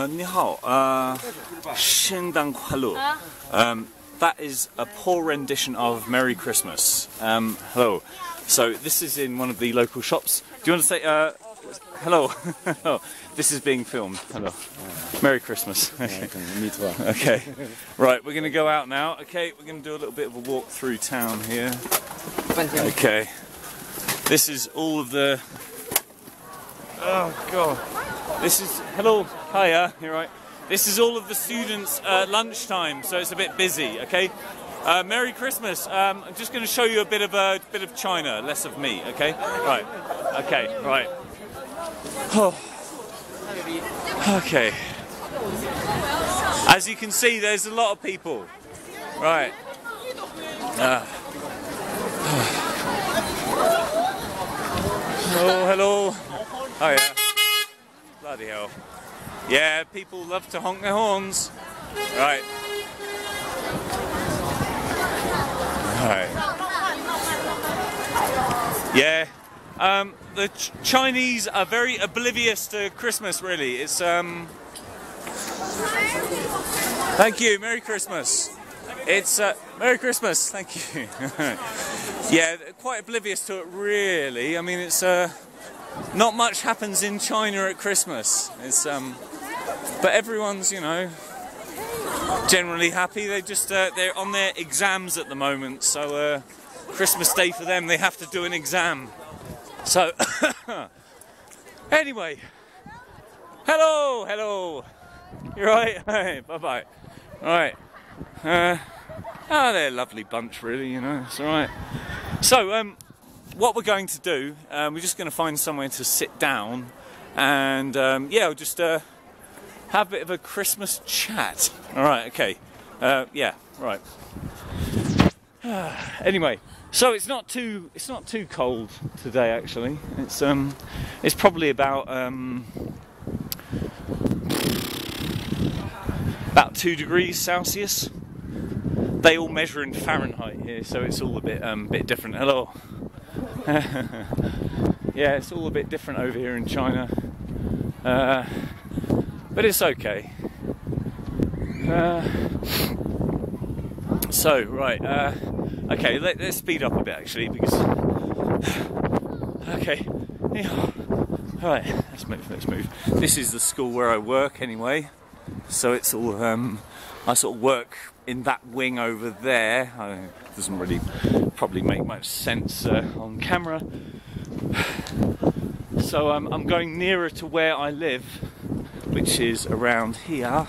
你好, 圣诞快乐. That is a poor rendition of Merry Christmas. Hello. So this is in one of the local shops. Do you want to say hello? This is being filmed. Hello. Merry Christmas. Okay. Me too. Okay. Right, we're going to go out now. Okay, we're going to do a little bit of a walk through town here. Okay. This is all of the... Oh God. This is... Hello. Hiya. You're right. This is all of the students' lunchtime, so it's a bit busy. Okay. Merry Christmas. I'm just going to show you a bit of China, less of me. Okay. Right. Okay. Right. Oh. Okay. As you can see, there's a lot of people. Right. Oh, hello. Oh yeah. Bloody hell. Yeah, people love to honk their horns. Right. Right. Yeah. The Chinese are very oblivious to Christmas, really. It's Thank you. Merry Christmas. It's Merry Christmas. Thank you. Yeah, quite oblivious to it, really. I mean, it's not much happens in China at Christmas. It's but everyone's, you know, generally happy. They just they're on their exams at the moment, so Christmas Day for them, they have to do an exam. So anyway, hello. You're right. Hey, bye. All right. Oh, they're a lovely bunch, really. You know, it's all right. So what we're going to do, we're just going to find somewhere to sit down, and yeah, we'll just have a bit of a Christmas chat. All right. Okay. Yeah. Right. Anyway. So it's not too cold today, actually. It's probably about 2 degrees Celsius. They all measure in Fahrenheit here, so it's all a bit different. Hello. Yeah, it's all a bit different over here in China, but it's okay. So right. Okay, let's speed up a bit, actually, because... Okay. Alright, let's move. This is the school where I work, anyway. So it's all... I sort of work in that wing over there. It doesn't really probably make much sense on camera. So I'm going nearer to where I live, which is around here.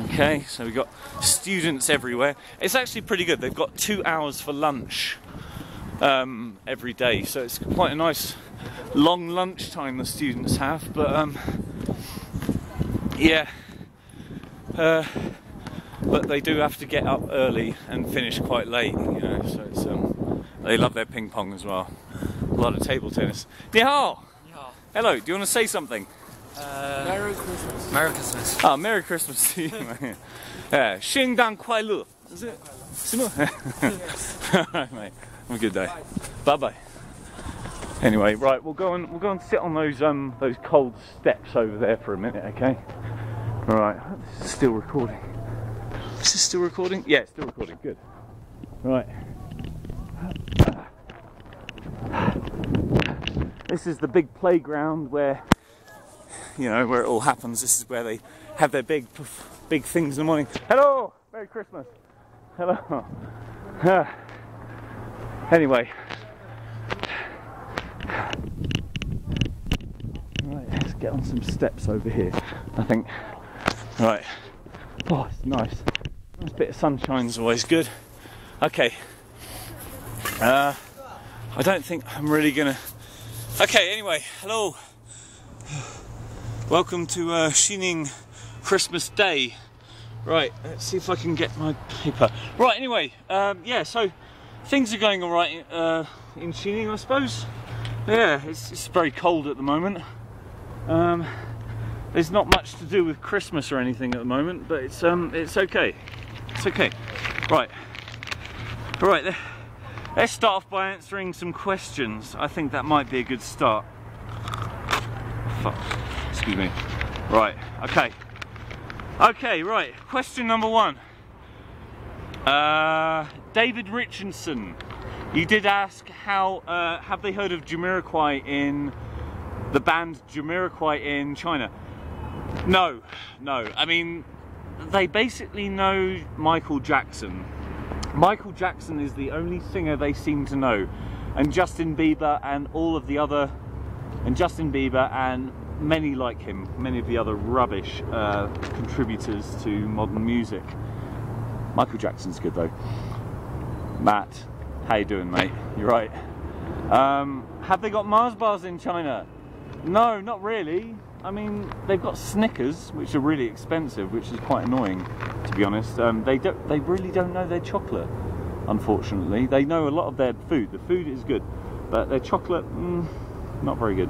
Okay, so we've got students everywhere. It's actually pretty good. They've got 2 hours for lunch every day, so it's quite a nice long lunch time the students have. But yeah, but they do have to get up early and finish quite late, you know. So it's they love their ping pong as well. A lot of table tennis. Ni hao. Hello. Do you want to say something? Merry Christmas. Merry Christmas. Oh, Merry Christmas to you, man. Yeah, 圣诞快乐. Is it? Alright, mate. Have a good day. Bye. Anyway, right, we'll go and sit on those cold steps over there for a minute, okay? Alright, this is still recording. Is this still recording? Yeah, it's still recording. Good. Right. This is the big playground where, you know, where it all happens. This is where they have their big things in the morning. Hello! Merry Christmas! Hello! Anyway. Right, let's get on some steps over here, I think. Right. Oh, it's nice. Nice bit of sunshine's always good. Okay. I don't think I'm really gonna... Okay, anyway, hello. Welcome to Xining Christmas Day. Right, let's see if I can get my paper. Right, anyway, yeah, so things are going all right in Xining, I suppose. Yeah, it's very cold at the moment. There's not much to do with Christmas or anything at the moment, but it's okay. It's okay. Right. All right. Let's start off by answering some questions. I think that might be a good start. fuck. Excuse me. Right, okay. Okay, right. Question number 1. David Richardson. You did ask how, have they heard of Jamiroquai in, the band Jamiroquai in China? No, no. I mean, they basically know Michael Jackson. Michael Jackson is the only singer they seem to know. And Justin Bieber and all of the other, and Justin Bieber and many like him, many of the other rubbish contributors to modern music. Michael Jackson's good though. Matt, how you doing, mate? You right? Have they got Mars bars in China? No, not really. I mean, they've got Snickers, which are really expensive, which is quite annoying, to be honest. They really don't know their chocolate, unfortunately. They know a lot of their food. The food is good, but their chocolate, not very good.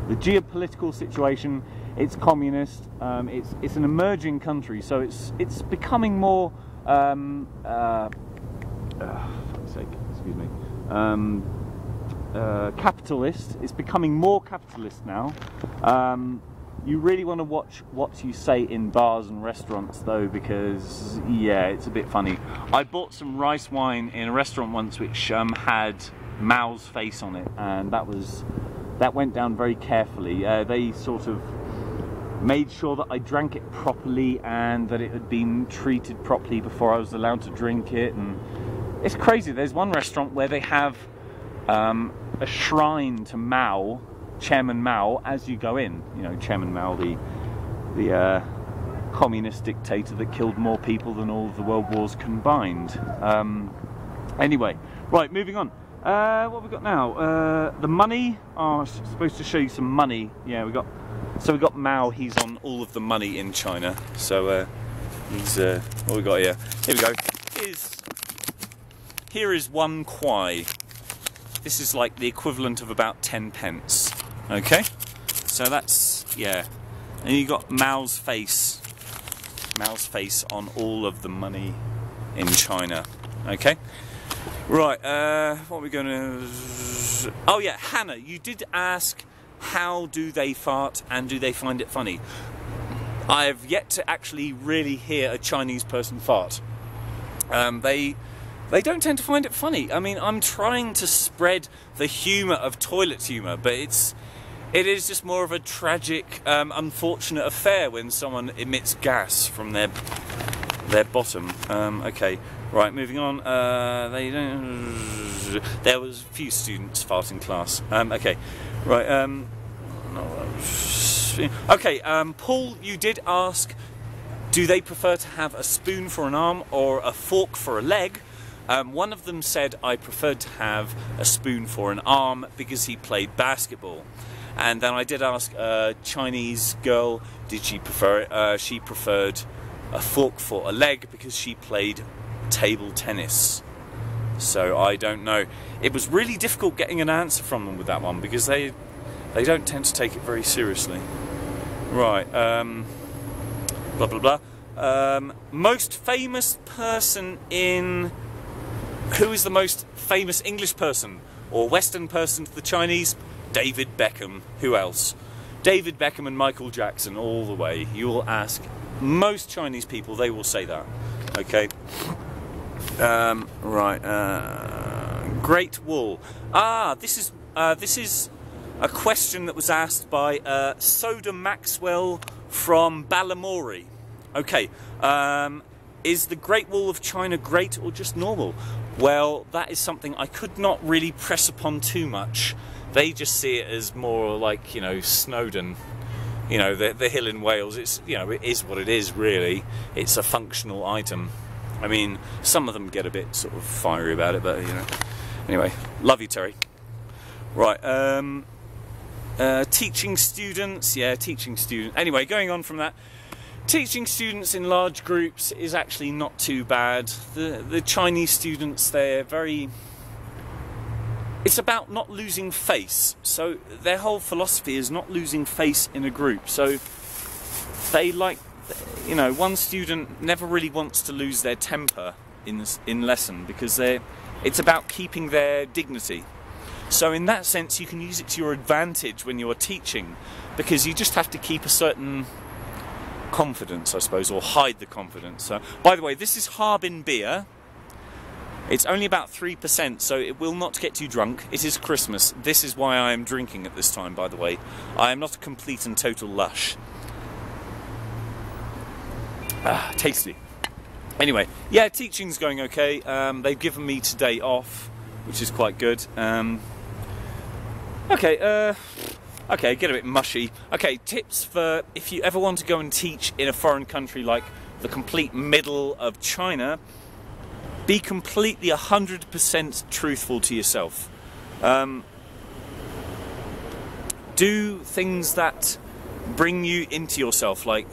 The geopolitical situation, it's communist. It's an emerging country, so it's becoming more. For fuck's sake, excuse me. Capitalist. It's becoming more capitalist now. You really want to watch what you say in bars and restaurants though, because yeah, it's a bit funny. I bought some rice wine in a restaurant once which had Mao's face on it, and that went down very carefully. They sort of made sure that I drank it properly and that it had been treated properly before I was allowed to drink it. And it's crazy. There's one restaurant where they have a shrine to Mao, Chairman Mao, as you go in. You know, Chairman Mao, the communist dictator that killed more people than all of the world wars combined. Anyway, right, moving on. What have we got now? The money. Oh, I was supposed to show you some money. Yeah, we got Mao. He's on all of the money in China. So he's what we got here. Here we go. Here is 1 kwai. This is like the equivalent of about 10 pence. Okay, so that's, yeah. And you got Mao's face on all of the money in China. Okay, right. What are we going to? Oh yeah, Hannah, you did ask how do they fart and do they find it funny. I have yet to actually really hear a Chinese person fart. They don't tend to find it funny. I mean, I'm trying to spread the humour of toilet humour, but it is just more of a tragic, unfortunate affair when someone emits gas from their bottom. Okay, right, moving on. There was a few students farting class. Okay, right. Okay, Paul, you did ask, do they prefer to have a spoon for an arm or a fork for a leg? One of them said I preferred to have a spoon for an arm because he played basketball. And then I did ask a Chinese girl, did she prefer it? She preferred a fork for a leg because she played table tennis. So I don't know. It was really difficult getting an answer from them with that one because they don't tend to take it very seriously. Right, blah blah blah. Most famous person in... Who is the most famous English person or Western person to the Chinese? David Beckham. Who else? David Beckham and Michael Jackson all the way. You will ask most Chinese people, they will say that. Okay. Right. Great Wall. This is a question that was asked by Soda Maxwell from Balamory. Okay. Is the Great Wall of China great or just normal? Well, that is something I could not really press upon too much. They just see it as more like, you know, Snowdon, you know, the hill in Wales. It's, you know, it is what it is, really. It's a functional item. I mean, some of them get a bit sort of fiery about it, but, you know. Anyway, love you, Terry. Right, teaching students. Yeah, teaching students. Anyway, going on from that. Teaching students in large groups is actually not too bad. The Chinese students, they're very... It's about not losing face. So their whole philosophy is not losing face in a group. So they like, you know, one student never really wants to lose their temper in lesson because it's about keeping their dignity. So in that sense, you can use it to your advantage when you're teaching, because you just have to keep a certain confidence, I suppose, or hide the confidence. By the way, this is Harbin beer. It's only about 3%, so it will not get you drunk. It is Christmas. This is why I am drinking at this time, by the way. I am not a complete and total lush. Tasty. Anyway, yeah, teaching's going okay. They've given me today off, which is quite good. Okay, get a bit mushy. Okay, tips for if you ever want to go and teach in a foreign country like the complete middle of China. Be completely 100% truthful to yourself. Do things that bring you into yourself. Like,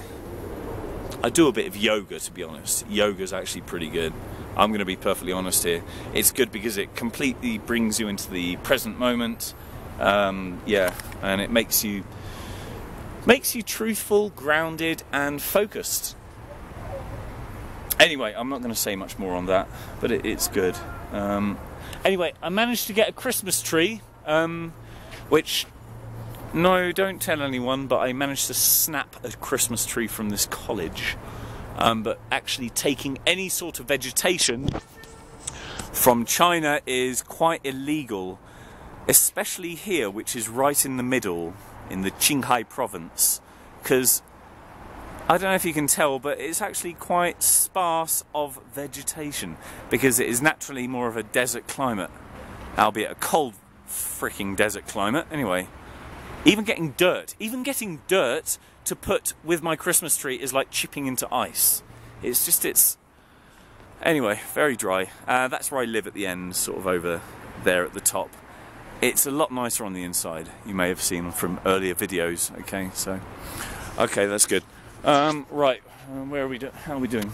I do a bit of yoga, to be honest. Yoga's actually pretty good. I'm going to be perfectly honest here. It's good because it completely brings you into the present moment. Yeah, and it makes you truthful, grounded, and focused. Anyway, I'm not going to say much more on that, but it's good. Anyway, I managed to get a Christmas tree, which, no, don't tell anyone, but I managed to snap a Christmas tree from this college. But actually taking any sort of vegetation from China is quite illegal, especially here, which is right in the middle, in the Qinghai province, because I don't know if you can tell, but it's actually quite sparse of vegetation because it is naturally more of a desert climate, albeit a cold freaking desert climate. Anyway, even getting dirt to put with my Christmas tree is like chipping into ice. Anyway, very dry. That's where I live at the end, sort of over there at the top. It's a lot nicer on the inside. You may have seen from earlier videos. Okay, so okay, that's good. Right, where are we? How are we doing?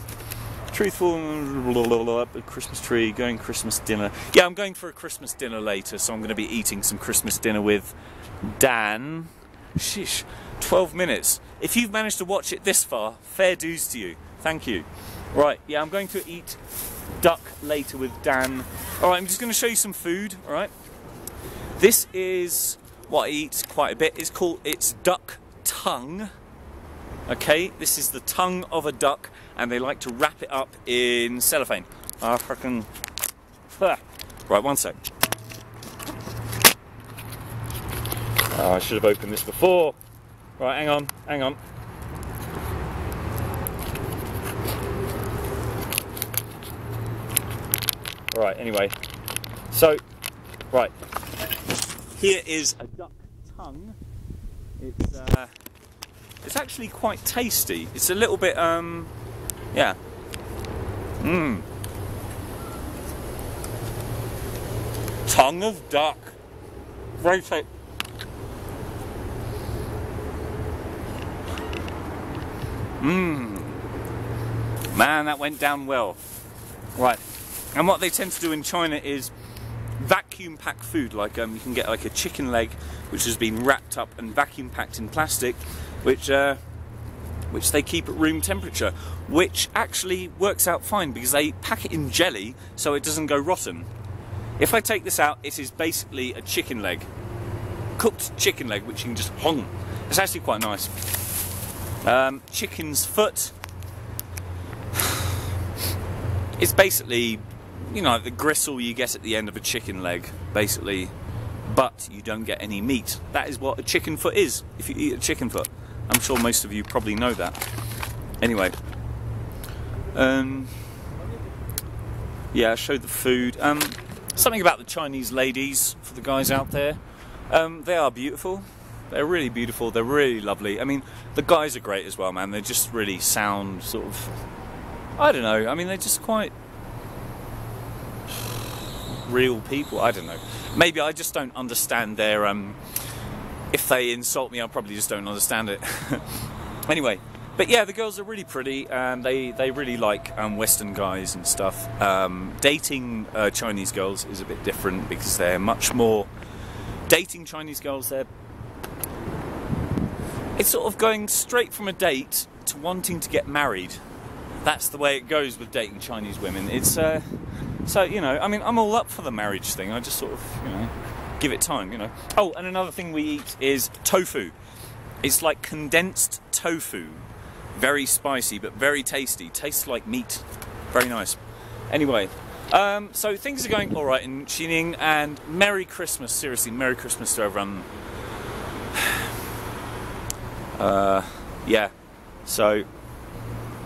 Truthful, Christmas tree, going Christmas dinner. Yeah, I'm going for a Christmas dinner later, so I'm going to be eating some Christmas dinner with Dan. Shish, 12 minutes. If you've managed to watch it this far, fair dues to you. Thank you. Right, yeah, I'm going to eat duck later with Dan. Alright, I'm just going to show you some food, alright? This is what I eat quite a bit. It's duck tongue. Okay, this is the tongue of a duck, and they like to wrap it up in cellophane. Right, one sec. Oh, I should have opened this before. Right, hang on. Right, anyway. So, right. Here is a duck tongue. It's actually quite tasty. It's a little bit, yeah. Tongue of duck. Very tasty. Man, that went down well. Right. And what they tend to do in China is vacuum pack food. Like you can get like a chicken leg which has been wrapped up and vacuum packed in plastic, which they keep at room temperature, which actually works out fine because they pack it in jelly so it doesn't go rotten. If I take this out, it is basically a chicken leg, cooked chicken leg, which you can just hong. It's actually quite nice. Chicken's foot. It's basically, you know, the gristle you get at the end of a chicken leg, basically, but you don't get any meat. That is what a chicken foot is, if you eat a chicken foot. I'm sure most of you probably know that. Anyway, yeah, I showed the food. Something about the Chinese ladies, for the guys out there. They are beautiful. They're really beautiful. They're really lovely. I mean, the guys are great as well, man. They just really sound sort of, I don't know. I mean, they're just quite real people. I don't know. Maybe I just don't understand their, if they insult me, I probably just don't understand it. Anyway, but yeah, the girls are really pretty, and they really like Western guys and stuff. Dating Chinese girls is a bit different because they're much more... Dating Chinese girls, it's sort of going straight from a date to wanting to get married. That's the way it goes with dating Chinese women. It's so, you know, I mean, I'm all up for the marriage thing. I just sort of, you know, give it time, you know. Oh, and another thing we eat is tofu. It's like condensed tofu. Very spicy, but very tasty. Tastes like meat. Very nice. Anyway, so things are going alright in Xining, and Merry Christmas. Seriously, Merry Christmas to everyone. Yeah, so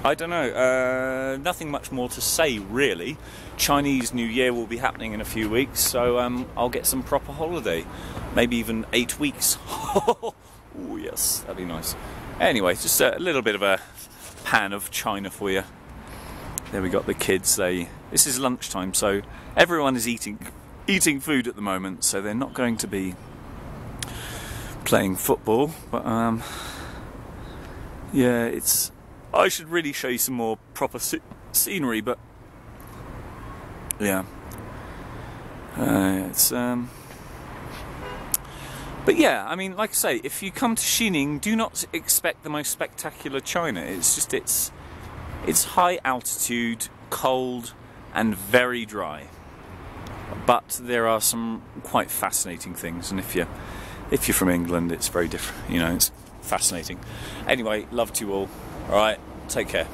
I don't know, nothing much more to say really. Chinese New Year will be happening in a few weeks, so I'll get some proper holiday, maybe even 8 weeks. Oh yes, that'd be nice. Anyway, just a little bit of a pan of China for you. There we got the kids. This is lunchtime, so everyone is eating food at the moment, so they're not going to be playing football, but yeah, I should really show you some more proper scenery, but yeah, but yeah, I mean, like I say, if you come to Xining, do not expect the most spectacular China. It's just it's high altitude, cold, and very dry. But there are some quite fascinating things, and if you're from England, it's very different. You know, it's fascinating. Anyway, love to you all. All right, take care.